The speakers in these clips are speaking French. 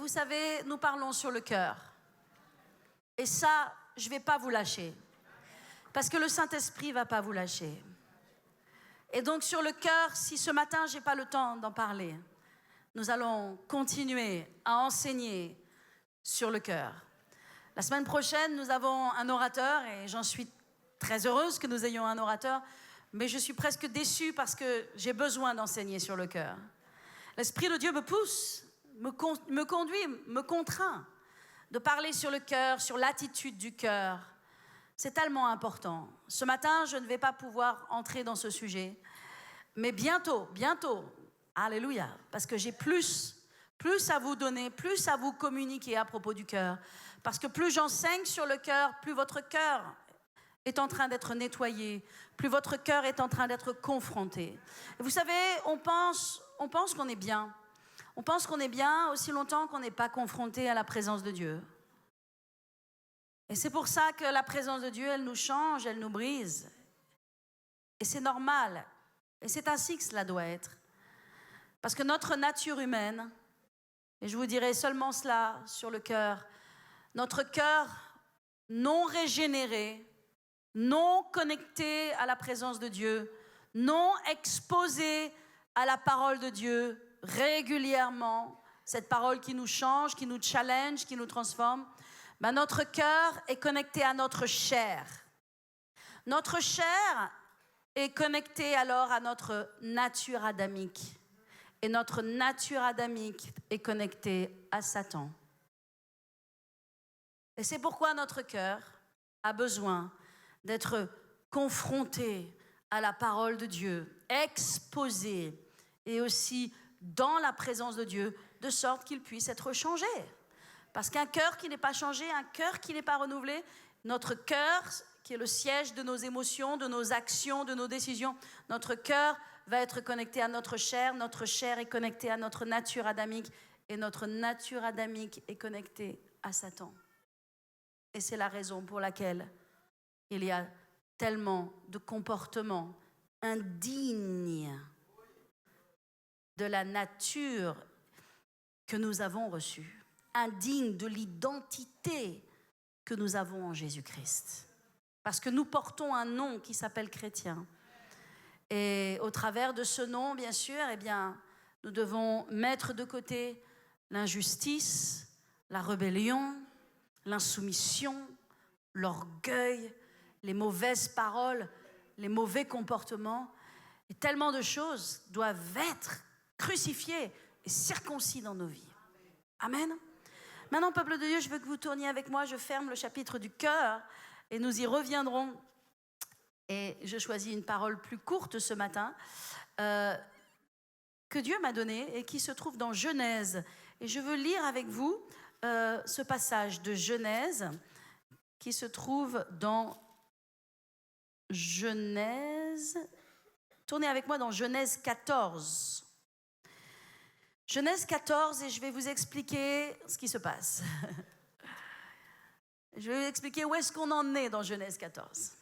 vous savez, nous parlons sur le cœur. Et ça, je ne vais pas vous lâcher. Parce que le Saint-Esprit ne va pas vous lâcher. Et donc sur le cœur, si ce matin, je n'ai pas le temps d'en parler, nous allons continuer à enseigner sur le cœur. La semaine prochaine, nous avons un orateur et j'en suis très heureuse que nous ayons un orateur, mais je suis presque déçue parce que j'ai besoin d'enseigner sur le cœur. L'Esprit de Dieu me pousse, me conduit, me contraint de parler sur le cœur, sur l'attitude du cœur. C'est tellement important. Ce matin, je ne vais pas pouvoir entrer dans ce sujet, mais bientôt, alléluia, parce que j'ai plus à vous donner, plus à vous communiquer à propos du cœur. Parce que plus j'enseigne sur le cœur, plus votre cœur est en train d'être nettoyé, plus votre cœur est en train d'être confronté. Et vous savez, on pense qu'on est bien. On pense qu'on est bien aussi longtemps qu'on n'est pas confronté à la présence de Dieu. Et c'est pour ça que la présence de Dieu, elle nous change, elle nous brise. Et c'est normal. Et c'est ainsi que cela doit être. Parce que notre nature humaine, et je vous dirai seulement cela sur le cœur, notre cœur non régénéré, non connecté à la présence de Dieu, non exposé à la parole de Dieu régulièrement, cette parole qui nous change, qui nous challenge, qui nous transforme, notre cœur est connecté à notre chair. Notre chair est connectée alors à notre nature adamique. Et notre nature adamique est connectée à Satan. Et c'est pourquoi notre cœur a besoin d'être confronté à la parole de Dieu, exposé et aussi dans la présence de Dieu, de sorte qu'il puisse être changé. Parce qu'un cœur qui n'est pas changé, un cœur qui n'est pas renouvelé, notre cœur, qui est le siège de nos émotions, de nos actions, de nos décisions, notre cœur va être connecté à notre chair est connectée à notre nature adamique, et notre nature adamique est connectée à Satan. Et c'est la raison pour laquelle il y a tellement de comportements indignes de la nature que nous avons reçue, indignes de l'identité que nous avons en Jésus-Christ. Parce que nous portons un nom qui s'appelle chrétien. Et au travers de ce nom, bien sûr, nous devons mettre de côté l'injustice, la rébellion, l'insoumission, l'orgueil, les mauvaises paroles, les mauvais comportements. Et tellement de choses doivent être crucifiées et circoncis dans nos vies. Amen. Maintenant, peuple de Dieu, je veux que vous tourniez avec moi. Je ferme le chapitre du cœur et nous y reviendrons. Et je choisis une parole plus courte ce matin que Dieu m'a donnée et qui se trouve dans Genèse. Et je veux lire avec vous ce passage de Genèse qui se trouve dans Genèse. Tournez avec moi dans Genèse 14. Genèse 14, et je vais vous expliquer ce qui se passe. Je vais vous expliquer où est-ce qu'on en est dans Genèse 14.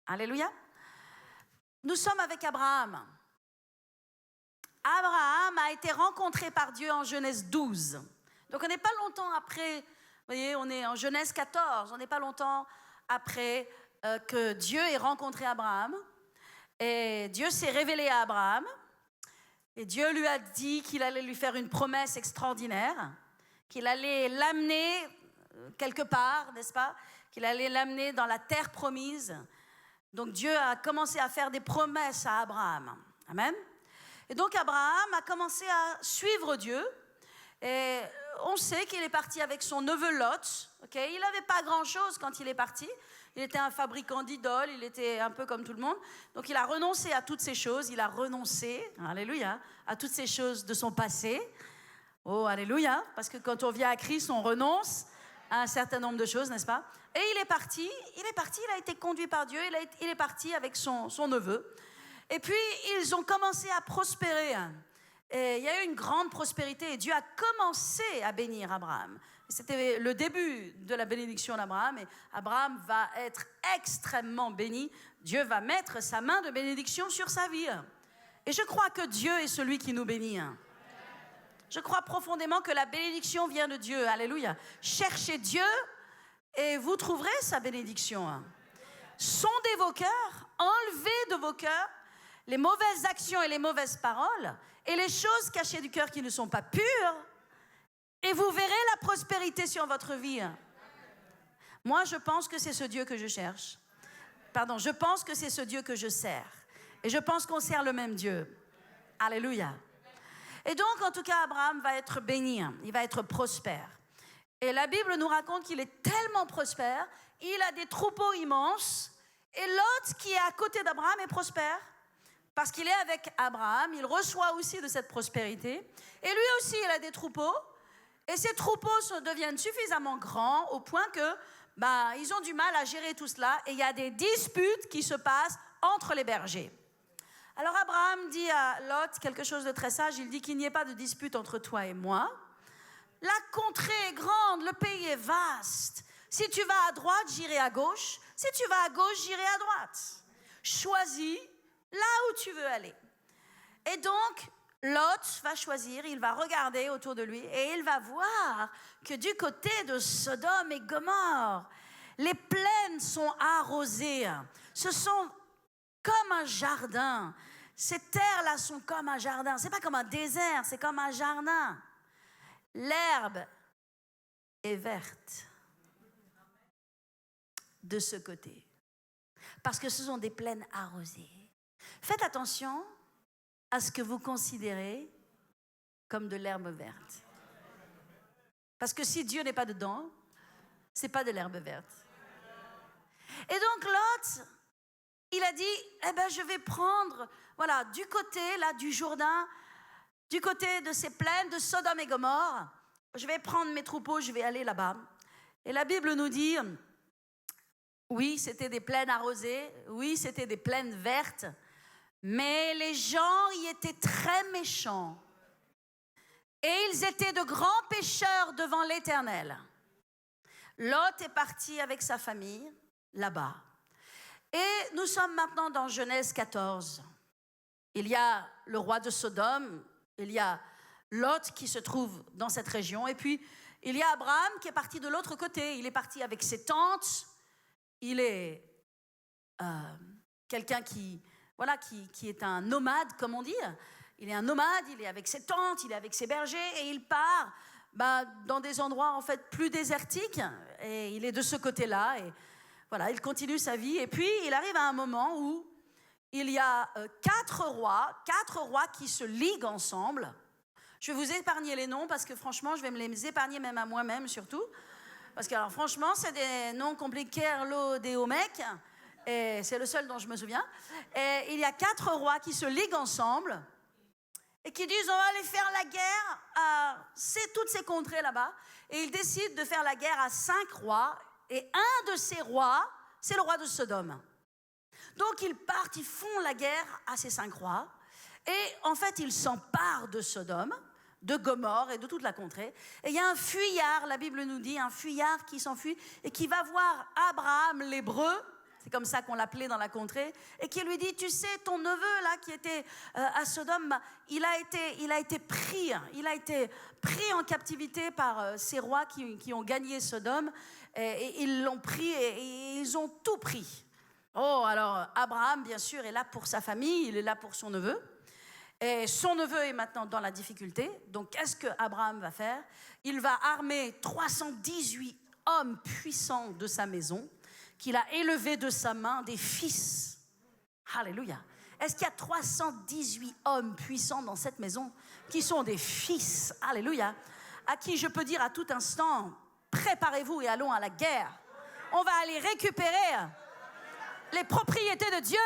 Alléluia. Nous sommes avec Abraham. Abraham a été rencontré par Dieu en Genèse 12. Donc on n'est pas longtemps après, vous voyez, on est en Genèse 14, on n'est pas longtemps après que Dieu ait rencontré Abraham. Et Dieu s'est révélé à Abraham. Et Dieu lui a dit qu'il allait lui faire une promesse extraordinaire, qu'il allait l'amener quelque part, n'est-ce pas? Qu'il allait l'amener dans la terre promise. Donc Dieu a commencé à faire des promesses à Abraham. Amen. Et donc Abraham a commencé à suivre Dieu. Et on sait qu'il est parti avec son neveu Lot. Okay? Il n'avait pas grand-chose quand il est parti. Il était un fabricant d'idoles, il était un peu comme tout le monde. Donc il a renoncé à toutes ces choses. Il a renoncé, alléluia, à toutes ces choses de son passé. Oh, alléluia, parce que quand on vient à Christ, on renonce à un certain nombre de choses, n'est-ce pas? Et il est parti, il a été conduit par Dieu, il est parti avec son neveu. Et puis, ils ont commencé à prospérer. Et il y a eu une grande prospérité et Dieu a commencé à bénir Abraham. C'était le début de la bénédiction d'Abraham et Abraham va être extrêmement béni. Dieu va mettre sa main de bénédiction sur sa vie. Et je crois que Dieu est celui qui nous bénit. Je crois profondément que la bénédiction vient de Dieu. Alléluia. Cherchez Dieu et vous trouverez sa bénédiction. Sondez vos cœurs, enlevez de vos cœurs les mauvaises actions et les mauvaises paroles et les choses cachées du cœur qui ne sont pas pures, et vous verrez la prospérité sur votre vie. Moi, je pense que c'est ce Dieu que je cherche. Pardon, je pense que c'est ce Dieu que je sers. Et je pense qu'on sert le même Dieu. Alléluia. Et donc, en tout cas, Abraham va être béni, il va être prospère. Et la Bible nous raconte qu'il est tellement prospère, il a des troupeaux immenses, et Lot, qui est à côté d'Abraham, est prospère. Parce qu'il est avec Abraham, il reçoit aussi de cette prospérité. Et lui aussi, il a des troupeaux. Et ces troupeaux deviennent suffisamment grands au point que ils ont du mal à gérer tout cela. Et il y a des disputes qui se passent entre les bergers. Alors Abraham dit à Lot quelque chose de très sage. Il dit qu'il n'y ait pas de dispute entre toi et moi. La contrée est grande, le pays est vaste. Si tu vas à droite, j'irai à gauche. Si tu vas à gauche, j'irai à droite. Choisis là où tu veux aller. Et donc, Lot va choisir, il va regarder autour de lui et il va voir que du côté de Sodome et Gomorrhe, les plaines sont arrosées. Ce sont comme un jardin. Ces terres-là sont comme un jardin. Ce n'est pas comme un désert, c'est comme un jardin. L'herbe est verte de ce côté. Parce que ce sont des plaines arrosées. Faites attention à ce que vous considérez comme de l'herbe verte. Parce que si Dieu n'est pas dedans, ce n'est pas de l'herbe verte. Et donc Lot, il a dit, je vais prendre, du côté là, du Jourdain, du côté de ces plaines de Sodome et Gomorre, je vais prendre mes troupeaux, je vais aller là-bas. Et la Bible nous dit, oui, c'était des plaines arrosées, oui, c'était des plaines vertes, mais les gens y étaient très méchants. Et ils étaient de grands pécheurs devant l'Éternel. Lot est parti avec sa famille là-bas. Et nous sommes maintenant dans Genèse 14. Il y a le roi de Sodome, il y a Lot qui se trouve dans cette région, et puis il y a Abraham qui est parti de l'autre côté. Il est parti avec ses tantes. Il est quelqu'un qui est un nomade, comme on dit. Il est un nomade, il est avec ses tantes, il est avec ses bergers, et il part dans des endroits en fait plus désertiques, et il est de ce côté-là, et il continue sa vie. Et puis il arrive à un moment où il y a 4 rois qui se liguent ensemble. Je vais vous épargner les noms, parce que franchement, je vais me les épargner même à moi-même surtout. Parce que alors, franchement, c'est des noms compliqués, Erlo, des mecs. Et c'est le seul dont je me souviens. Et il y a 4 rois qui se liguent ensemble et qui disent, on va aller faire la guerre à toutes ces contrées là-bas. Et ils décident de faire la guerre à 5 rois. Et un de ces rois, c'est le roi de Sodome. Donc ils partent, ils font la guerre à ces 5 rois. Et en fait, ils s'emparent de Sodome, de Gomorre et de toute la contrée. Et il y a un fuyard, la Bible nous dit, un fuyard qui s'enfuit et qui va voir Abraham l'Hébreu, c'est comme ça qu'on l'appelait dans la contrée, et qui lui dit, tu sais, ton neveu là qui était à Sodome, il a été pris en captivité par ces rois qui ont gagné Sodome, et ils l'ont pris et ils ont tout pris. Oh, alors Abraham, bien sûr, est là pour sa famille, il est là pour son neveu. Et son neveu est maintenant dans la difficulté. Donc, qu'est-ce qu'Abraham va faire? Il va armer 318 hommes puissants de sa maison, qu'il a élevés de sa main, des fils. Alléluia. Est-ce qu'il y a 318 hommes puissants dans cette maison qui sont des fils? Alléluia. À qui je peux dire à tout instant, préparez-vous et allons à la guerre. On va aller récupérer les propriétés de Dieu.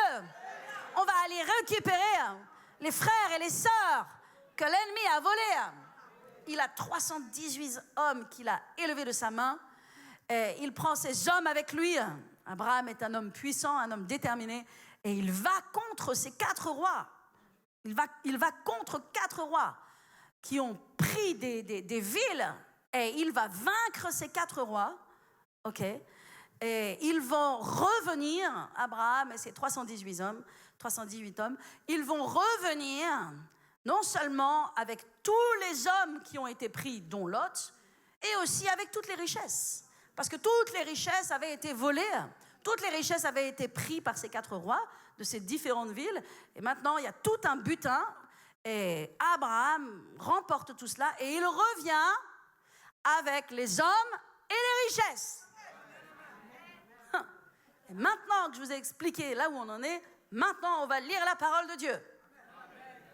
On va aller récupérer les frères et les sœurs que l'ennemi a volés. Il a 318 hommes qu'il a élevés de sa main. Et il prend ces hommes avec lui. Abraham est un homme puissant, un homme déterminé. Et il va contre ces 4 rois. Il va contre 4 rois qui ont pris des villes. Et il va vaincre ces 4 rois. OK. Et ils vont revenir, Abraham et ses 318 hommes, ils vont revenir non seulement avec tous les hommes qui ont été pris, dont Lot, et aussi avec toutes les richesses. Parce que toutes les richesses avaient été volées, toutes les richesses avaient été prises par ces 4 rois de ces différentes villes. Et maintenant, il y a tout un butin. Et Abraham remporte tout cela et il revient avec les hommes et les richesses. Et maintenant que je vous ai expliqué là où on en est, maintenant on va lire la parole de Dieu.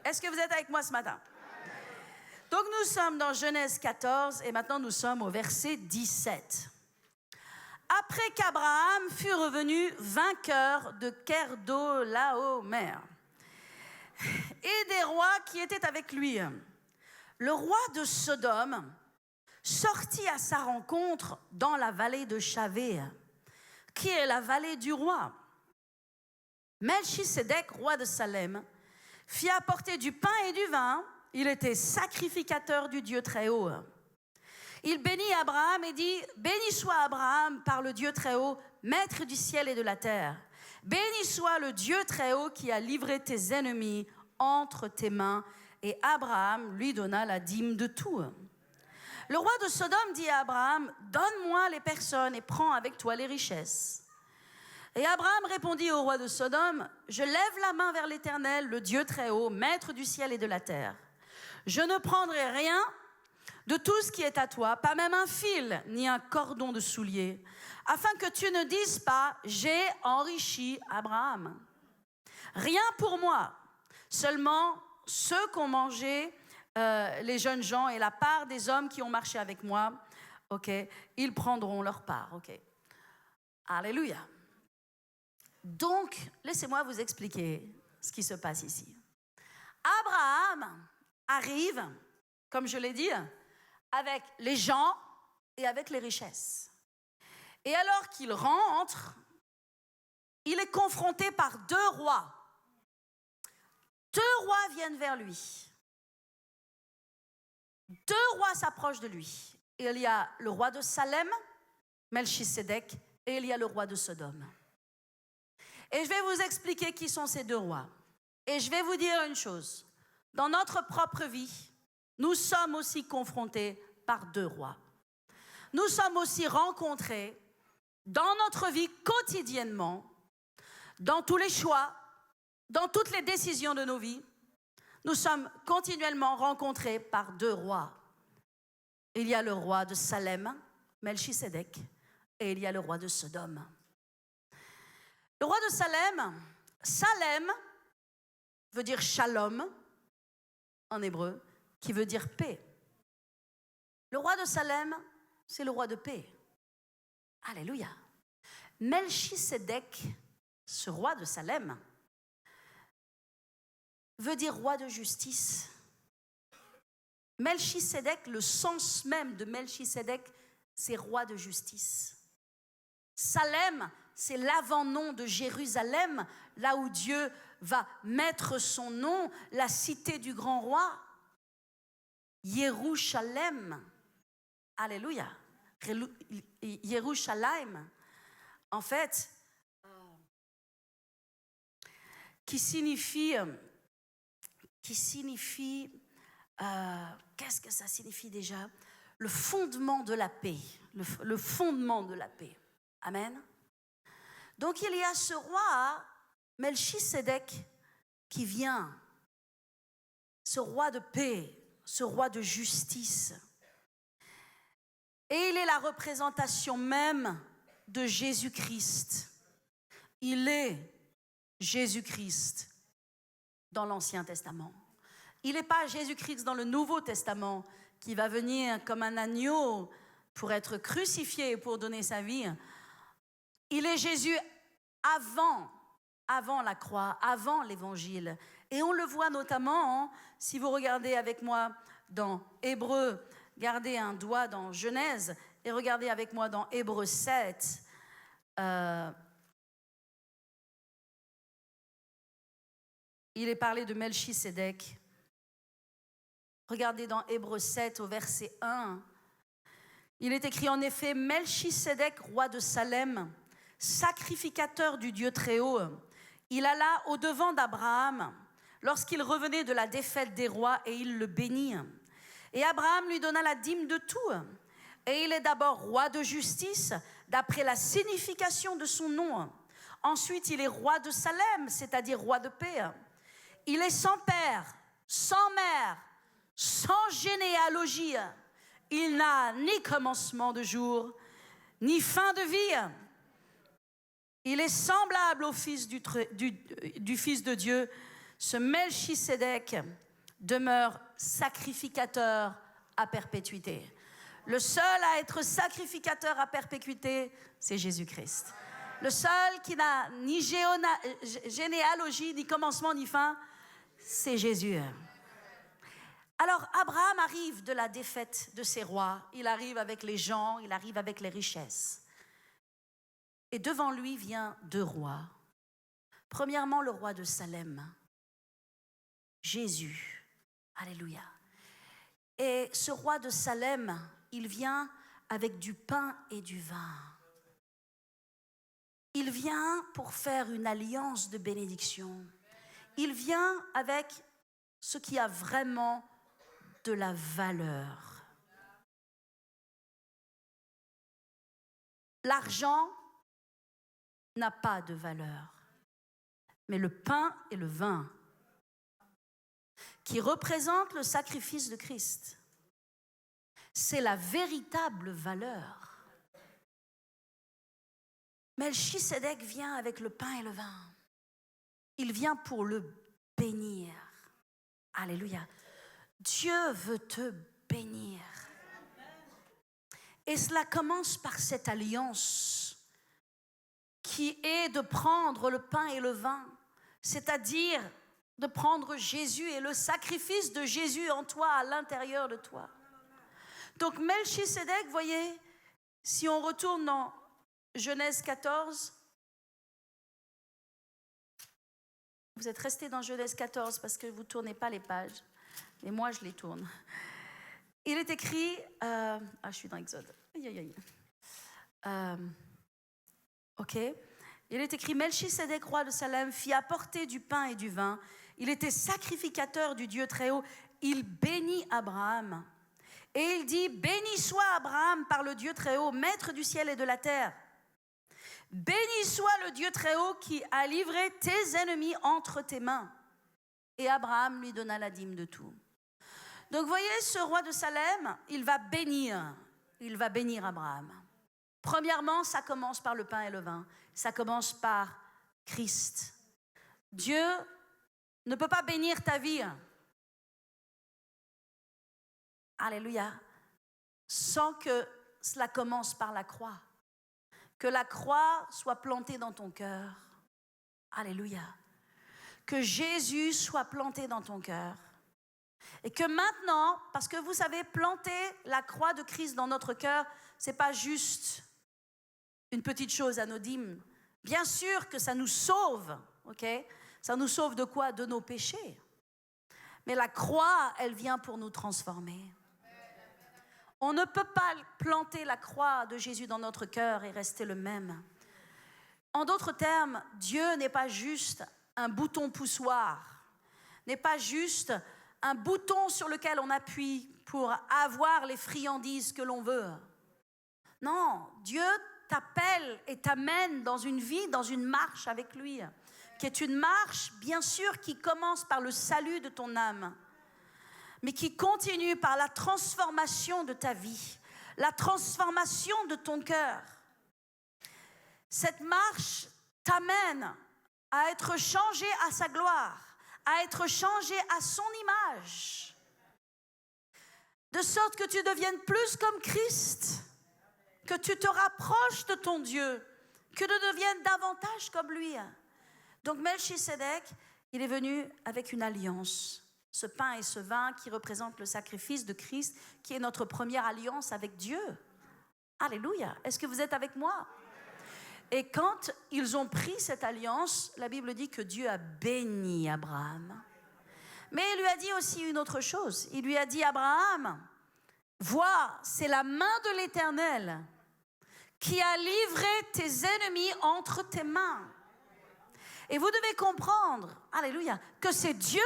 Est-ce que vous êtes avec moi ce matin? Donc nous sommes dans Genèse 14 et maintenant nous sommes au verset 17. Après qu'Abraham fut revenu vainqueur de Kedorlaomer et des rois qui étaient avec lui, le roi de Sodome sortit à sa rencontre dans la vallée de Chavé, qui est la vallée du roi. Melchisédek, roi de Salem, fit apporter du pain et du vin. Il était sacrificateur du Dieu Très-Haut. Il bénit Abraham et dit, « Béni soit Abraham par le Dieu Très-Haut, maître du ciel et de la terre. Béni soit le Dieu Très-Haut qui a livré tes ennemis entre tes mains. » Et Abraham lui donna la dîme de tout. Le roi de Sodome dit à Abraham, « Donne-moi les personnes et prends avec toi les richesses. » Et Abraham répondit au roi de Sodome, « Je lève la main vers l'Éternel, le Dieu Très-Haut, maître du ciel et de la terre. Je ne prendrai rien de tout ce qui est à toi, pas même un fil ni un cordon de soulier, afin que tu ne dises pas, j'ai enrichi Abraham. Rien pour moi, seulement ceux qu'ont mangé les jeunes gens et la part des hommes qui ont marché avec moi, ok, ils prendront leur part, ok. Alléluia. Donc, laissez-moi vous expliquer ce qui se passe ici. Abraham arrive, comme je l'ai dit, avec les gens et avec les richesses. Et alors qu'il rentre, il est confronté par 2 rois. 2 rois viennent vers lui. 2 rois s'approchent de lui. Il y a le roi de Salem, Melchisédek, et il y a le roi de Sodome. Et je vais vous expliquer qui sont ces 2 rois. Et je vais vous dire une chose. Dans notre propre vie, nous sommes aussi confrontés par 2 rois. Nous sommes aussi rencontrés dans notre vie quotidiennement, dans tous les choix, dans toutes les décisions de nos vies. Nous sommes continuellement rencontrés par 2 rois. Il y a le roi de Salem, Melchisédek, et il y a le roi de Sodome. Le roi de Salem, Salem veut dire shalom en hébreu, qui veut dire paix. Le roi de Salem, c'est le roi de paix. Alléluia. Melchisédek, ce roi de Salem, veut dire roi de justice. Melchisédek, le sens même de Melchisédek, c'est roi de justice. Salem, c'est l'avant-nom de Jérusalem, là où Dieu va mettre son nom, la cité du grand roi. Yerushalem. Alléluia. Yerushalayim. En fait, qui signifie qu'est-ce que ça signifie déjà? Le fondement de la paix. Le fondement de la paix. Amen. Donc il y a ce roi, Melchisédek, qui vient. Ce roi de paix, ce roi de justice. Et il est la représentation même de Jésus-Christ. Il est Jésus-Christ dans l'Ancien Testament. Il n'est pas Jésus-Christ dans le Nouveau Testament qui va venir comme un agneau pour être crucifié et pour donner sa vie. Il est Jésus avant la croix, avant l'Évangile. Et on le voit notamment, si vous regardez avec moi dans Hébreux, gardez un doigt dans Genèse et regardez avec moi dans Hébreux 7. Il est parlé de Melchisédek. Regardez dans Hébreux 7 au verset 1. Il est écrit en effet, Melchisédek, roi de Salem, sacrificateur du Dieu Très-Haut, il alla au-devant d'Abraham lorsqu'il revenait de la défaite des rois, et il le bénit. Et Abraham lui donna la dîme de tout. Et il est d'abord roi de justice, d'après la signification de son nom. Ensuite, il est roi de Salem, c'est-à-dire roi de paix. Il est sans père, sans mère, sans généalogie. Il n'a ni commencement de jour, ni fin de vie. Il est semblable au fils du Fils de Dieu. Ce Melchisédek demeure sacrificateur à perpétuité. Le seul à être sacrificateur à perpétuité, c'est Jésus-Christ. Le seul qui n'a ni généalogie, ni commencement, ni fin, c'est Jésus. Alors Abraham arrive de la défaite de ses rois. Il arrive avec les gens, il arrive avec les richesses. Et devant lui vient deux rois. Premièrement, le roi de Salem, Jésus. Alléluia. Et ce roi de Salem, il vient avec du pain et du vin. Il vient pour faire une alliance de bénédiction. Il vient avec ce qui a vraiment de la valeur. L'argent n'a pas de valeur, mais le pain et le vin, qui représentent le sacrifice de Christ, c'est la véritable valeur. Melchisédek vient avec le pain et le vin. Il vient pour le bénir. Alléluia. Dieu veut te bénir. Et cela commence par cette alliance qui est de prendre le pain et le vin, c'est-à-dire de prendre Jésus et le sacrifice de Jésus en toi, à l'intérieur de toi. Donc Melchisédek, voyez, si on retourne dans Genèse 14, vous êtes restés dans Genèse 14 parce que vous ne tournez pas les pages, mais moi je les tourne. Il est écrit, je suis dans Exode. Ok. Il est écrit, Melchisédek, roi de Salem, fit apporter du pain et du vin. Il était sacrificateur du Dieu très haut. Il bénit Abraham. Et il dit, béni soit Abraham par le Dieu très haut, maître du ciel et de la terre. Béni soit le Dieu très haut qui a livré tes ennemis entre tes mains. Et Abraham lui donna la dîme de tout. Donc, voyez, ce roi de Salem, il va bénir Abraham. Premièrement, ça commence par le pain et le vin. Ça commence par Christ. Dieu ne peut pas bénir ta vie. Alléluia. Sans que cela commence par la croix. Que la croix soit plantée dans ton cœur. Alléluia. Que Jésus soit planté dans ton cœur. Et que maintenant, parce que vous savez, planter la croix de Christ dans notre cœur, ce n'est pas juste une petite chose anodine. Bien sûr que ça nous sauve, ok? Ça nous sauve de quoi? De nos péchés. Mais la croix, elle vient pour nous transformer. On ne peut pas planter la croix de Jésus dans notre cœur et rester le même. En d'autres termes, Dieu n'est pas juste un bouton poussoir, n'est pas juste un bouton sur lequel on appuie pour avoir les friandises que l'on veut. Non, Dieu t'appelle et t'amène dans une vie, dans une marche avec lui, qui est une marche, bien sûr, qui commence par le salut de ton âme, mais qui continue par la transformation de ta vie, la transformation de ton cœur. Cette marche t'amène à être changé à sa gloire, à être changé à son image, de sorte que tu deviennes plus comme Christ, que tu te rapproches de ton Dieu, que tu deviennes davantage comme lui. Donc Melchisédek, il est venu avec une alliance, ce pain et ce vin qui représentent le sacrifice de Christ, qui est notre première alliance avec Dieu. Alléluia. Est-ce que vous êtes avec moi? Et quand ils ont pris cette alliance, la Bible dit que Dieu a béni Abraham. Mais il lui a dit aussi une autre chose. Il lui a dit, Abraham, vois, c'est la main de l'Éternel qui a livré tes ennemis entre tes mains. Et vous devez comprendre, alléluia, que c'est Dieu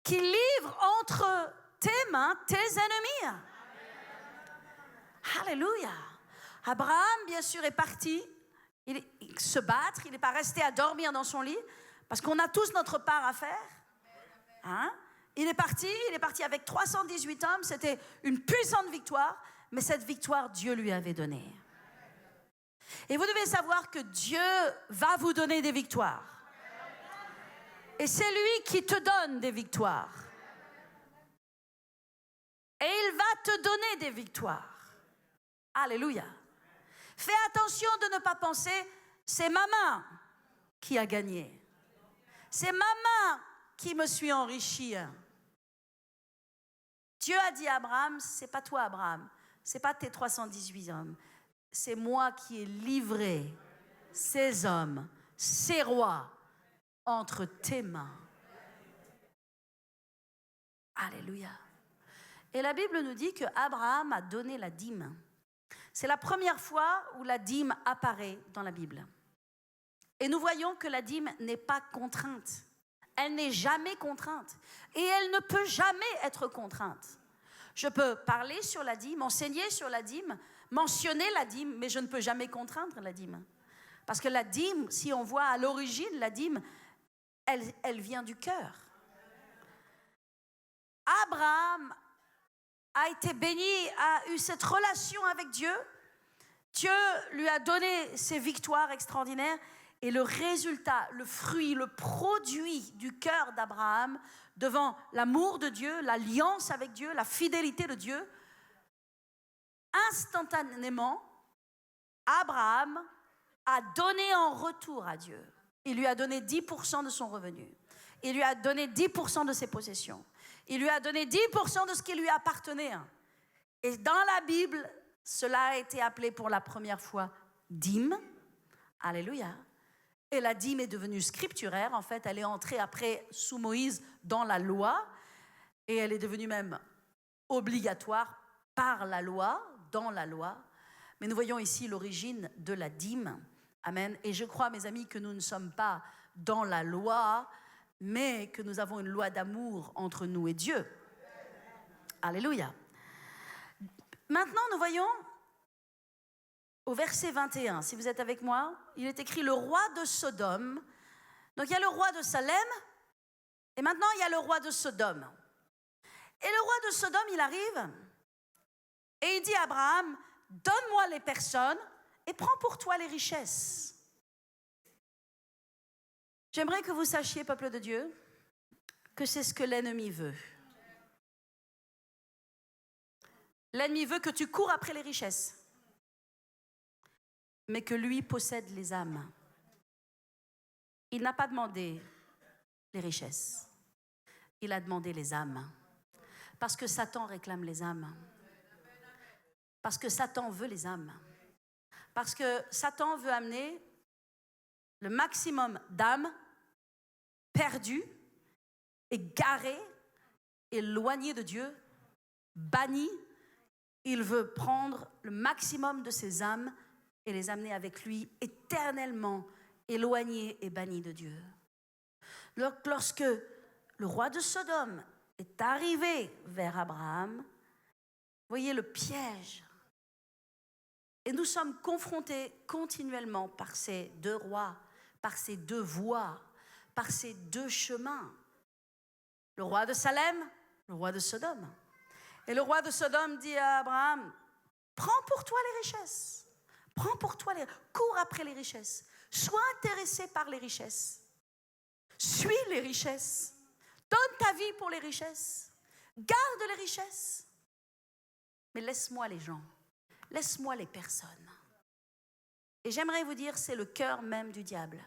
qui livre entre tes mains tes ennemis. Alléluia. Abraham, bien sûr, est parti se battre. Il n'est pas resté à dormir dans son lit parce qu'on a tous notre part à faire. Hein? Il est parti avec 318 hommes. C'était une puissante victoire, mais cette victoire, Dieu lui avait donnée. Et vous devez savoir que Dieu va vous donner des victoires. Et c'est lui qui te donne des victoires. Et il va te donner des victoires. Alléluia. Fais attention de ne pas penser, c'est ma main qui a gagné. C'est ma main qui me suis enrichie. Dieu a dit à Abraham, c'est pas toi Abraham, c'est pas tes 318 hommes, c'est moi qui ai livré ces hommes, ces rois, entre tes mains. Alléluia. Et la Bible nous dit qu'Abraham a donné la dîme. C'est la première fois où la dîme apparaît dans la Bible. Et nous voyons que la dîme n'est pas contrainte. Elle n'est jamais contrainte. Et elle ne peut jamais être contrainte. Je peux parler sur la dîme, enseigner sur la dîme, mentionner la dîme, mais je ne peux jamais contraindre la dîme. Parce que la dîme, si on voit à l'origine, la dîme, elle vient du cœur. Abraham a été béni, a eu cette relation avec Dieu. Dieu lui a donné ses victoires extraordinaires. Et le résultat, le fruit, le produit du cœur d'Abraham devant l'amour de Dieu, l'alliance avec Dieu, la fidélité de Dieu, instantanément, Abraham a donné en retour à Dieu. Il lui a donné 10% de son revenu. Il lui a donné 10% de ses possessions. Il lui a donné 10% de ce qui lui appartenait. Et dans la Bible, cela a été appelé pour la première fois dîme. Alléluia. Et la dîme est devenue scripturaire. En fait, elle est entrée après, sous Moïse, dans la loi. Et elle est devenue même obligatoire par la loi, dans la loi. Mais nous voyons ici l'origine de la dîme. Amen. Et je crois, mes amis, que nous ne sommes pas dans la loi, mais que nous avons une loi d'amour entre nous et Dieu. Alléluia. Maintenant, nous voyons au verset 21, si vous êtes avec moi, il est écrit le roi de Sodome. Donc il y a le roi de Salem, et maintenant il y a le roi de Sodome. Et le roi de Sodome, il arrive, et il dit à Abraham, donne-moi les personnes, et prends pour toi les richesses. J'aimerais que vous sachiez, peuple de Dieu, que c'est ce que l'ennemi veut. L'ennemi veut que tu cours après les richesses, mais que lui possède les âmes. Il n'a pas demandé les richesses, il a demandé les âmes. Parce que Satan réclame les âmes. Parce que Satan veut les âmes. Parce que Satan veut amener le maximum d'âmes perdues, égarées, éloignées de Dieu, bannies. Il veut prendre le maximum de ces âmes et les amener avec lui éternellement éloignés et bannis de Dieu. Lorsque le roi de Sodome est arrivé vers Abraham, voyez le piège. Et nous sommes confrontés continuellement par ces deux rois, par ces deux voies, par ces deux chemins. Le roi de Salem, le roi de Sodome. Et le roi de Sodome dit à Abraham, prends pour toi les richesses. Prends pour toi cours après les richesses. Sois intéressé par les richesses. Suis les richesses. Donne ta vie pour les richesses. Garde les richesses. Mais laisse-moi les gens. Laisse-moi les personnes. Et j'aimerais vous dire, c'est le cœur même du diable.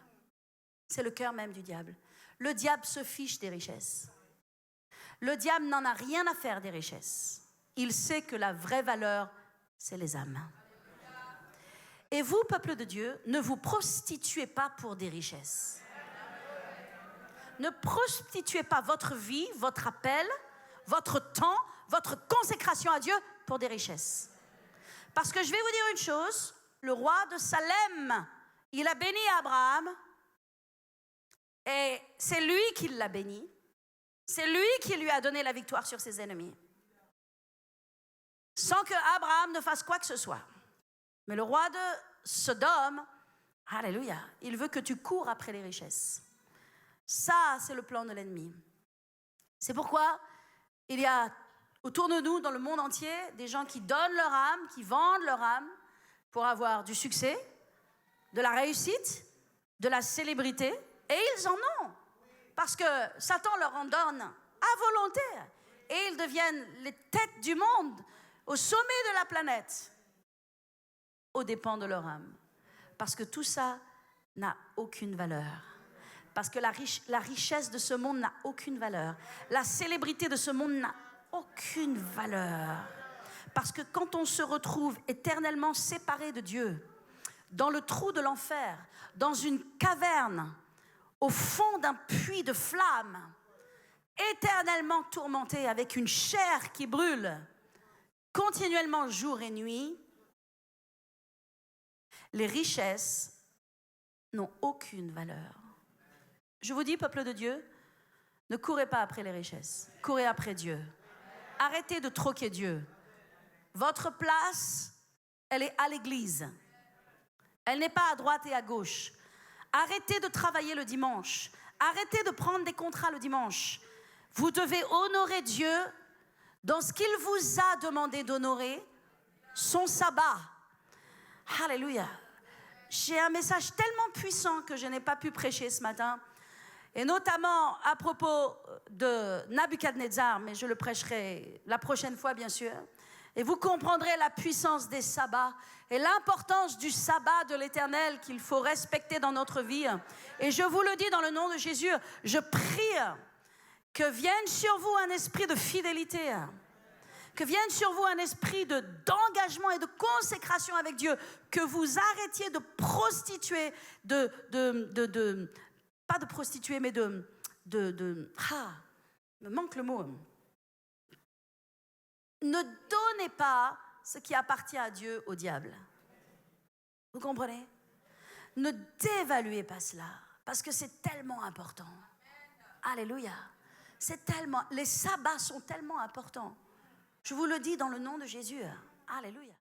C'est le cœur même du diable. Le diable se fiche des richesses. Le diable n'en a rien à faire des richesses. Il sait que la vraie valeur, c'est les âmes. Et vous, peuple de Dieu, ne vous prostituez pas pour des richesses. Ne prostituez pas votre vie, votre appel, votre temps, votre consécration à Dieu pour des richesses. Parce que je vais vous dire une chose, le roi de Salem Il a béni Abraham et c'est lui qui l'a béni. C'est lui qui lui a donné la victoire sur ses ennemis. Sans que Abraham ne fasse quoi que ce soit. Mais le roi de Sodome, alléluia, il veut que tu cours après les richesses. Ça, c'est le plan de l'ennemi. C'est pourquoi il y a autour de nous, dans le monde entier, des gens qui donnent leur âme, qui vendent leur âme pour avoir du succès, de la réussite, de la célébrité, et ils en ont. Parce que Satan leur en donne à volonté. Et ils deviennent les têtes du monde, au sommet de la planète, aux dépens de leur âme. Parce que tout ça n'a aucune valeur. Parce que la richesse de ce monde n'a aucune valeur. La célébrité de ce monde n'a aucune valeur. Parce que quand on se retrouve éternellement séparé de Dieu, dans le trou de l'enfer, dans une caverne, au fond d'un puits de flammes, éternellement tourmenté avec une chair qui brûle, continuellement jour et nuit, les richesses n'ont aucune valeur. Je vous dis, peuple de Dieu, ne courez pas après les richesses, courez après Dieu. Arrêtez de troquer Dieu. Votre place, elle est à l'église. Elle n'est pas à droite et à gauche. Arrêtez de travailler le dimanche. Arrêtez de prendre des contrats le dimanche. Vous devez honorer Dieu dans ce qu'il vous a demandé d'honorer, son sabbat. Alléluia. J'ai un message tellement puissant que je n'ai pas pu prêcher ce matin, et notamment à propos de Nabuchodonosor, mais je le prêcherai la prochaine fois, bien sûr. Et vous comprendrez la puissance des sabbats et l'importance du sabbat de l'Éternel qu'il faut respecter dans notre vie. Et je vous le dis dans le nom de Jésus, je prie que vienne sur vous un esprit de fidélité, que vienne sur vous un esprit d'engagement et de consécration avec Dieu, que vous arrêtiez de prostituer, pas de prostituer, mais me manque le mot. Ne donnez pas ce qui appartient à Dieu au diable. Vous comprenez? Ne dévaluez pas cela, parce que c'est tellement important. Alléluia. Les sabbats sont tellement importants. Je vous le dis dans le nom de Jésus. Alléluia.